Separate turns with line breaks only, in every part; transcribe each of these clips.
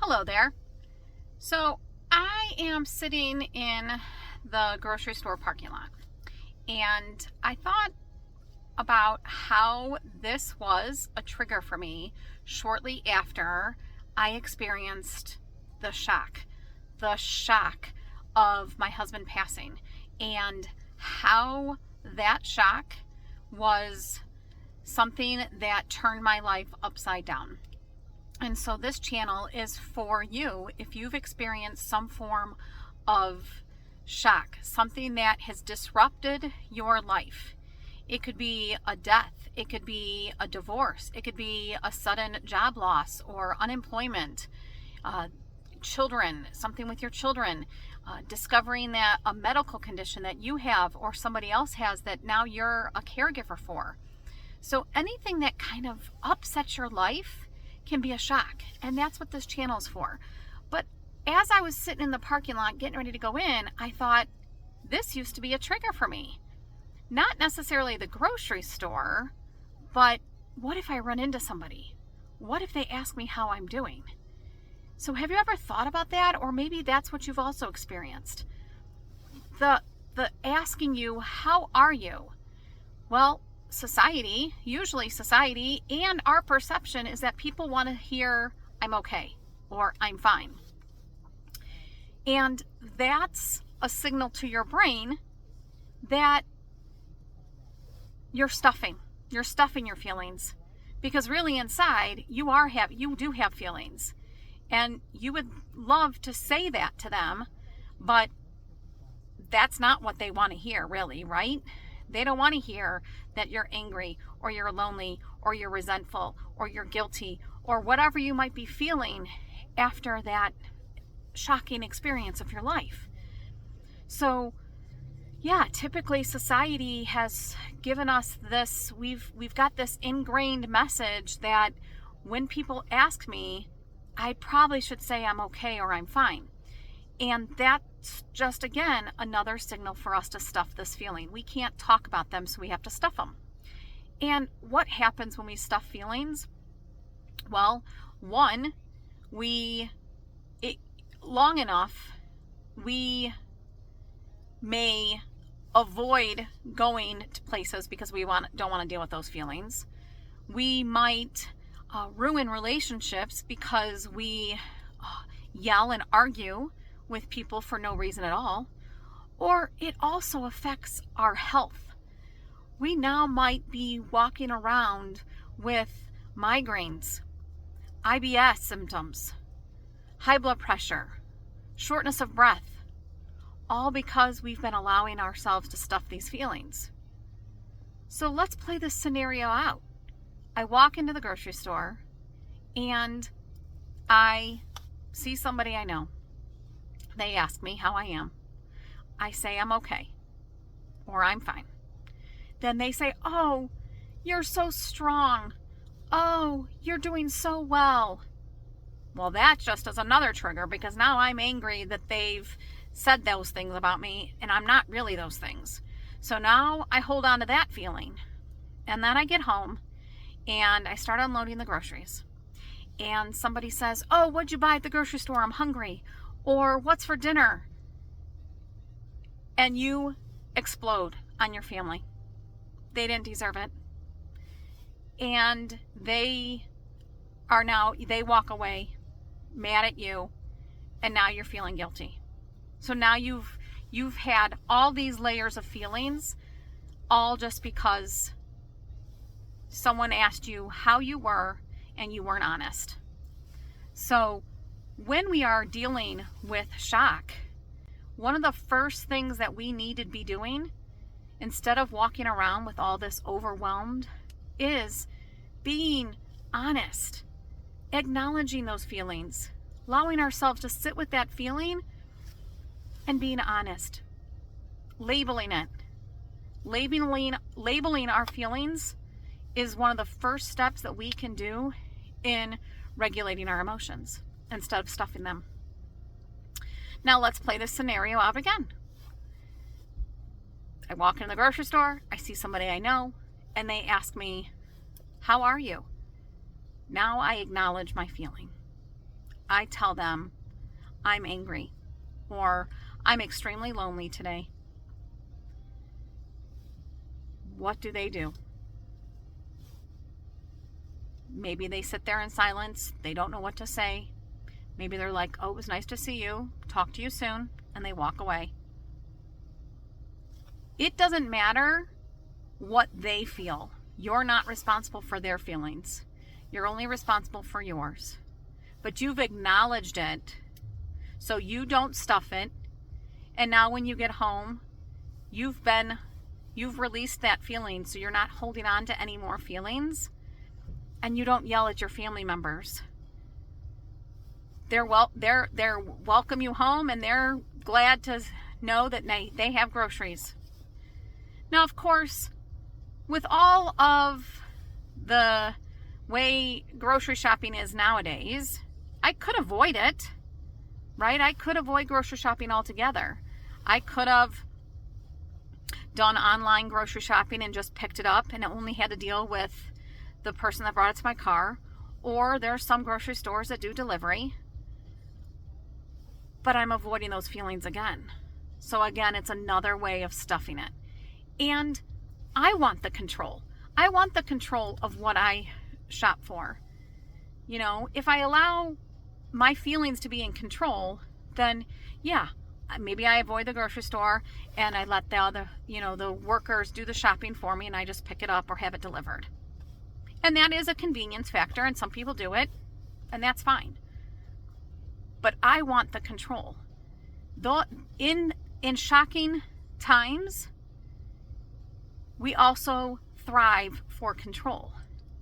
Hello there. So I am sitting in the grocery store parking lot, and I thought about how this was a trigger for me shortly after I experienced the shock of my husband passing, and how that shock was something that turned my life upside down. And so this channel is for you if you've experienced some form of shock, something that has disrupted your life. It could be a death, it could be a divorce, it could be a sudden job loss or unemployment, children, something with your children, discovering that a medical condition that you have or somebody else has that now you're a caregiver for. So anything that kind of upsets your life can be a shock, and that's what this channel is for. But as I was sitting in the parking lot getting ready to go in, I thought, this used to be a trigger for me. Not necessarily the grocery store, but what if I run into somebody? What if they ask me how I'm doing? So have you ever thought about that? Or maybe that's what you've also experienced. The asking you, how are you? Well, usually society and our perception is that people want to hear I'm okay or I'm fine. And that's a signal to your brain that you're stuffing your feelings, because really inside you do have feelings, and you would love to say that to them, but that's not what they want to hear, really, right? They don't want to hear that you're angry or you're lonely or you're resentful or you're guilty or whatever you might be feeling after that shocking experience of your life. So yeah, typically society has given us this, we've got this ingrained message that when people ask me, I probably should say I'm okay or I'm fine. And that's just, again, another signal for us to stuff this feeling. We can't talk about them, so we have to stuff them. And what happens when we stuff feelings? Well, one, long enough, we may avoid going to places because we don't want to deal with those feelings. We might ruin relationships because we yell and argue with people for no reason at all. Or it also affects our health. We now might be walking around with migraines, IBS symptoms, high blood pressure, shortness of breath, all because we've been allowing ourselves to stuff these feelings. So let's play this scenario out. I walk into the grocery store and I see somebody I know. They ask me how I am. I say I'm okay, or I'm fine. Then they say, oh, you're so strong. Oh, you're doing so well. Well, that just is another trigger, because now I'm angry that they've said those things about me and I'm not really those things. So now I hold on to that feeling. And then I get home and I start unloading the groceries. And somebody says, oh, what'd you buy at the grocery store? I'm hungry. Or what's for dinner? And you explode on your family. They didn't deserve it. And they walk away mad at you, and now you're feeling guilty. So now you've had all these layers of feelings, all just because someone asked you how you were and you weren't honest. So when we are dealing with shock, one of the first things that we need to be doing, instead of walking around with all this overwhelmed, is being honest, acknowledging those feelings, allowing ourselves to sit with that feeling and being honest, labeling it. Labeling our feelings is one of the first steps that we can do in regulating our emotions instead of stuffing them. Now let's play this scenario out again. I walk in the grocery store, I see somebody I know, and they ask me, how are you? Now I acknowledge my feeling. I tell them I'm angry or I'm extremely lonely today, what do? Maybe they sit there in silence. They don't know what to say. Maybe they're like, oh, it was nice to see you. Talk to you soon. And they walk away. It doesn't matter what they feel. You're not responsible for their feelings. You're only responsible for yours. But you've acknowledged it, so you don't stuff it. And now when you get home, you've released that feeling, so you're not holding on to any more feelings. And you don't yell at your family members. They're welcome you home, and they're glad to know that they have groceries. Now, of course, with all of the way grocery shopping is nowadays, I could avoid it, right? I could avoid grocery shopping altogether. I could have done online grocery shopping and just picked it up and only had to deal with the person that brought it to my car. Or there are some grocery stores that do delivery. But I'm avoiding those feelings again. So again, it's another way of stuffing it. And I want the control. I want the control of what I shop for. You know, if I allow my feelings to be in control, then yeah, maybe I avoid the grocery store and I let the workers do the shopping for me and I just pick it up or have it delivered. And that is a convenience factor, and some people do it, and that's fine. But I want the control. Though in shocking times, we also thrive for control.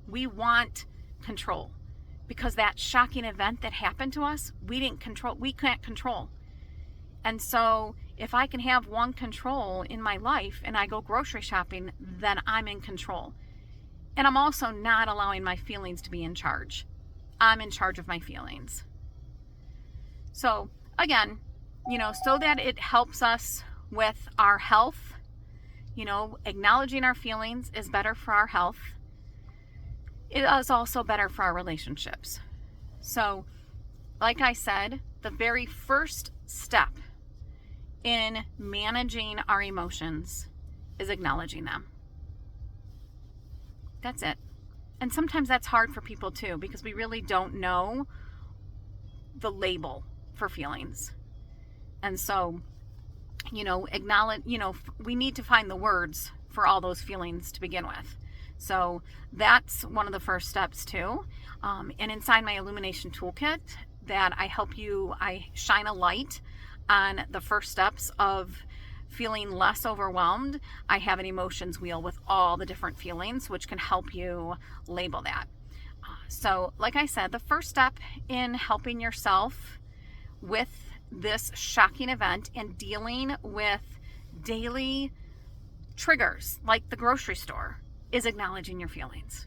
We want control because that shocking event that happened to us, we can't control. And so if I can have one control in my life and I go grocery shopping, then I'm in control. And I'm also not allowing my feelings to be in charge. I'm in charge of my feelings. So again, so that it helps us with our health, acknowledging our feelings is better for our health. It is also better for our relationships. So, like I said, the very first step in managing our emotions is acknowledging them. That's it. And sometimes that's hard for people too, because we really don't know the label for feelings. And so, acknowledge, we need to find the words for all those feelings to begin with. So that's one of the first steps too. And inside my illumination toolkit that I shine a light on the first steps of feeling less overwhelmed. I have an emotions wheel with all the different feelings, which can help you label that. So like I said, the first step in helping yourself with this shocking event and dealing with daily triggers like the grocery store is acknowledging your feelings.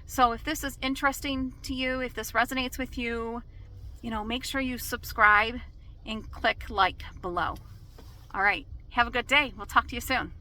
So if this is interesting to you, if this resonates with you, make sure you subscribe and click like below. All right. Have a good day. We'll talk to you soon.